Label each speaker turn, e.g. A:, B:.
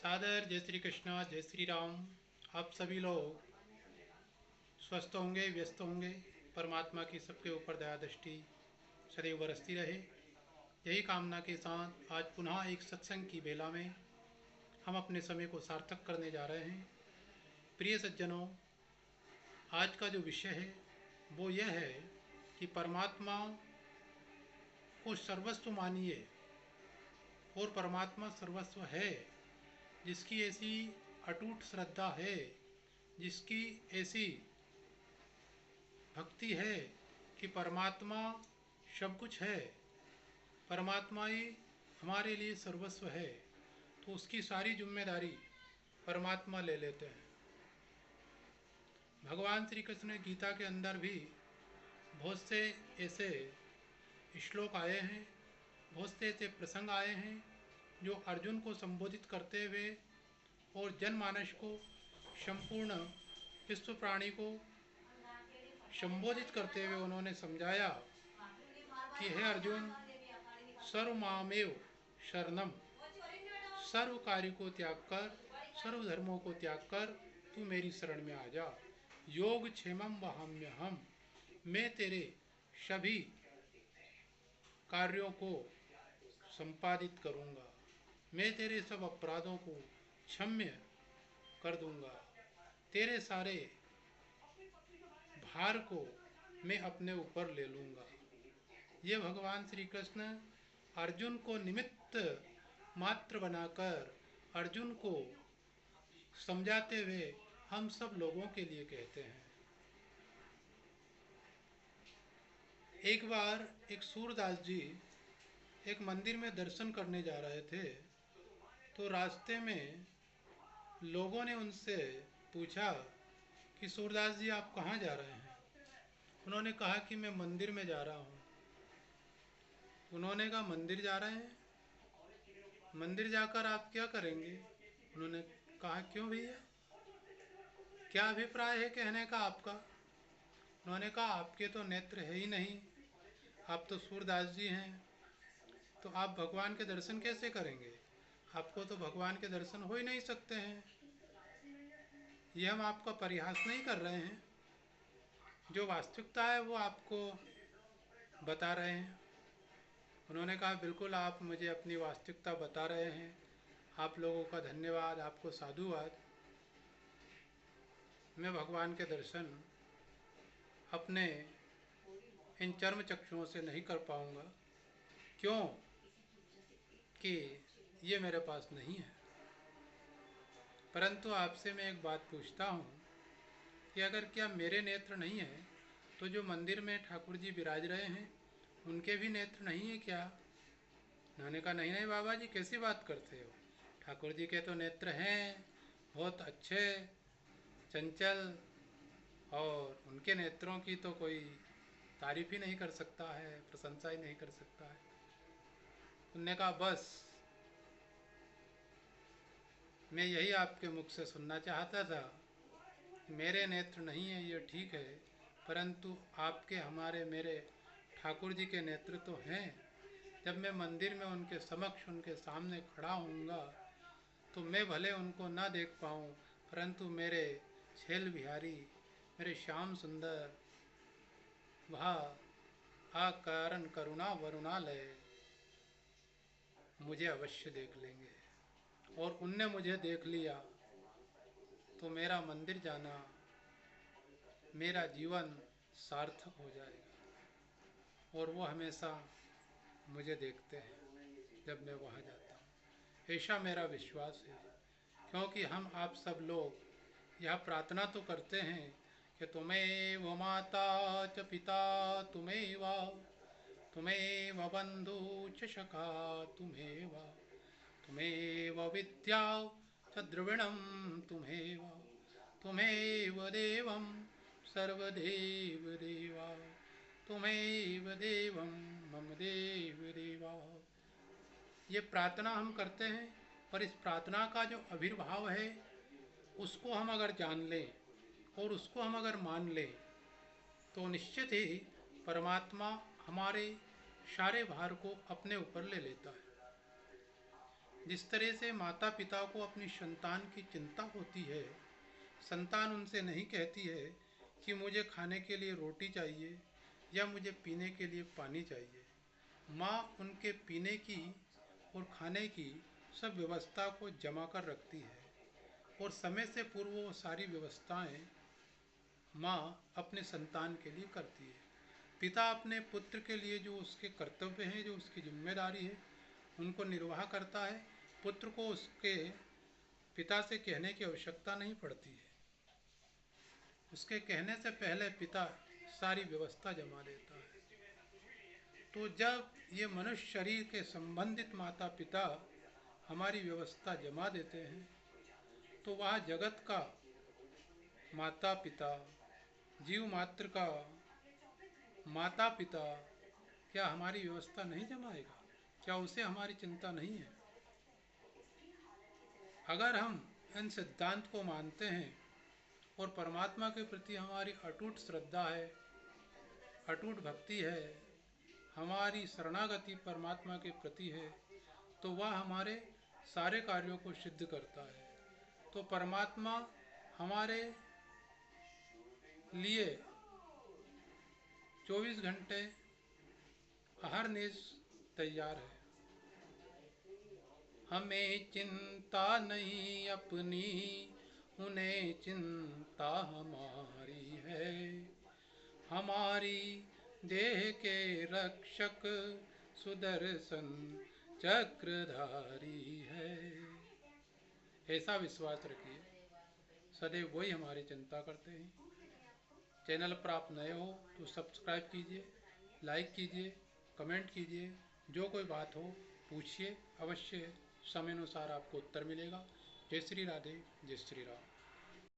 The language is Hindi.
A: सादर जय श्री कृष्णा, जय श्री राम। आप सभी लोग स्वस्थ होंगे, व्यस्त होंगे। परमात्मा की सबके ऊपर दया दृष्टि सदैव बरसती रहे, यही कामना के साथ आज पुनः एक सत्संग की बेला में हम अपने समय को सार्थक करने जा रहे हैं। प्रिय सज्जनों, आज का जो विषय है वो यह है कि परमात्मा को सर्वस्व मानिए, और परमात्मा सर्वस्व है। जिसकी ऐसी अटूट श्रद्धा है, जिसकी ऐसी भक्ति है कि परमात्मा सब कुछ है, परमात्मा ही हमारे लिए सर्वस्व है, तो उसकी सारी जिम्मेदारी परमात्मा ले लेते हैं। भगवान श्री कृष्ण ने गीता के अंदर भी बहुत से ऐसे श्लोक आए हैं, बहुत से ऐसे प्रसंग आए हैं जो अर्जुन को संबोधित करते हुए और जनमानस को, संपूर्ण विश्व प्राणी को संबोधित करते हुए उन्होंने समझाया कि हे अर्जुन, सर्वमामेव शरणम, सर्व कार्य को त्याग कर, सर्व धर्मों को त्याग कर तू मेरी शरण में आ जा। योग क्षेमम वहाम्यहम, मैं तेरे सभी कार्यों को संपादित करूँगा, मैं तेरे सब अपराधों को क्षम्य कर दूँगा, तेरे सारे भार को मैं अपने ऊपर ले लूँगा। ये भगवान श्री कृष्ण अर्जुन को निमित्त मात्र बनाकर अर्जुन को समझाते हुए हम सब लोगों के लिए कहते हैं। एक बार एक सूरदास जी एक मंदिर में दर्शन करने जा रहे थे, तो रास्ते में लोगों ने उनसे पूछा कि सूरदास जी आप कहाँ जा रहे हैं। उन्होंने कहा कि मैं मंदिर में जा रहा हूँ। उन्होंने कहा मंदिर जा रहे हैं, मंदिर जाकर आप क्या करेंगे। उन्होंने कहा क्यों भैया, क्या अभिप्राय है कहने का आपका। उन्होंने कहा आपके तो नेत्र है ही नहीं, आप तो सूरदास जी हैं, तो आप भगवान के दर्शन कैसे करेंगे, आपको तो भगवान के दर्शन हो ही नहीं सकते हैं। ये हम आपका परिहास नहीं कर रहे हैं, जो वास्तविकता है वो आपको बता रहे हैं। उन्होंने कहा बिल्कुल आप मुझे अपनी वास्तविकता बता रहे हैं, आप लोगों का धन्यवाद, आपको साधुवाद। मैं भगवान के दर्शन अपने इन चर्म चक्षुओं से नहीं कर पाऊंगा, क्यों कि ये मेरे पास नहीं है। परंतु आपसे मैं एक बात पूछता हूँ कि अगर क्या मेरे नेत्र नहीं है तो जो मंदिर में ठाकुर जी विराज रहे हैं उनके भी नेत्र नहीं है क्या। उन्होंने कहा नहीं नहीं बाबा जी, कैसी बात करते हो, ठाकुर जी के तो नेत्र हैं, बहुत अच्छे, चंचल, और उनके नेत्रों की तो कोई तारीफ ही नहीं कर सकता है, प्रशंसा ही नहीं कर सकता है। उनने कहा बस मैं यही आपके मुख से सुनना चाहता था, मेरे नेत्र नहीं है ये ठीक है, परंतु आपके, हमारे, मेरे ठाकुर जी के नेत्र तो हैं। जब मैं मंदिर में उनके समक्ष, उनके सामने खड़ा होऊंगा तो मैं भले उनको ना देख पाऊँ, परंतु मेरे छेल बिहारी, मेरे श्याम सुंदर, वह आकारण करुणा वरुणालय मुझे अवश्य देख लेंगे, और उनने मुझे देख लिया तो मेरा मंदिर जाना, मेरा जीवन सार्थक हो जाएगा। और वो हमेशा मुझे देखते हैं जब मैं वहाँ जाता हूँ, ऐसा मेरा विश्वास है। क्योंकि हम आप सब लोग यह प्रार्थना तो करते हैं कि तुम्हें व माता च पिता तुम्हें व बंधु च सखा तुम्हें व विद्या च द्रविणम तुम्हें व देवम सर्वदेव देवा तुम्हें व देवम मम देव देवा। ये प्रार्थना हम करते हैं, पर इस प्रार्थना का जो आविर्भाव है उसको हम अगर जान लें और उसको हम अगर मान लें तो निश्चित ही परमात्मा हमारे सारे भार को अपने ऊपर ले लेता है। जिस तरह से माता पिता को अपनी संतान की चिंता होती है, संतान उनसे नहीं कहती है कि मुझे खाने के लिए रोटी चाहिए या मुझे पीने के लिए पानी चाहिए। माँ उनके पीने की और खाने की सब व्यवस्था को जमा कर रखती है और समय से पूर्व वो सारी व्यवस्थाएं माँ अपने संतान के लिए करती है। पिता अपने पुत्र के लिए जो उसके कर्तव्य हैं, जो उसकी जिम्मेदारी है, उनको निर्वाह करता है। पुत्र को उसके पिता से कहने की आवश्यकता नहीं पड़ती है। उसके कहने से पहले पिता सारी व्यवस्था जमा देता है। तो जब ये मनुष्य शरीर के संबंधित माता पिता हमारी व्यवस्था जमा देते हैं, तो वह जगत का माता पिता, जीव मात्र का माता पिता क्या हमारी व्यवस्था नहीं जमाएगा? क्या उसे हमारी चिंता नहीं है? अगर हम इन सिद्धांत को मानते हैं और परमात्मा के प्रति हमारी अटूट श्रद्धा है, अटूट भक्ति है, हमारी शरणागति परमात्मा के प्रति है, तो वह हमारे सारे कार्यों को सिद्ध करता है। तो परमात्मा हमारे लिए 24 घंटे अहरनिश तैयार है। हमें चिंता नहीं अपनी, उन्हें चिंता हमारी है। हमारी देह के रक्षक सुदर्शन चक्रधारी है। ऐसा विश्वास रखिए, सदैव वही हमारी चिंता करते हैं। चैनल पर आप नए हो तो सब्सक्राइब कीजिए, लाइक कीजिए, कमेंट कीजिए। जो कोई बात हो पूछिए, अवश्य समय अनुसार आपको उत्तर मिलेगा। जय श्री राधे, जय श्री राम।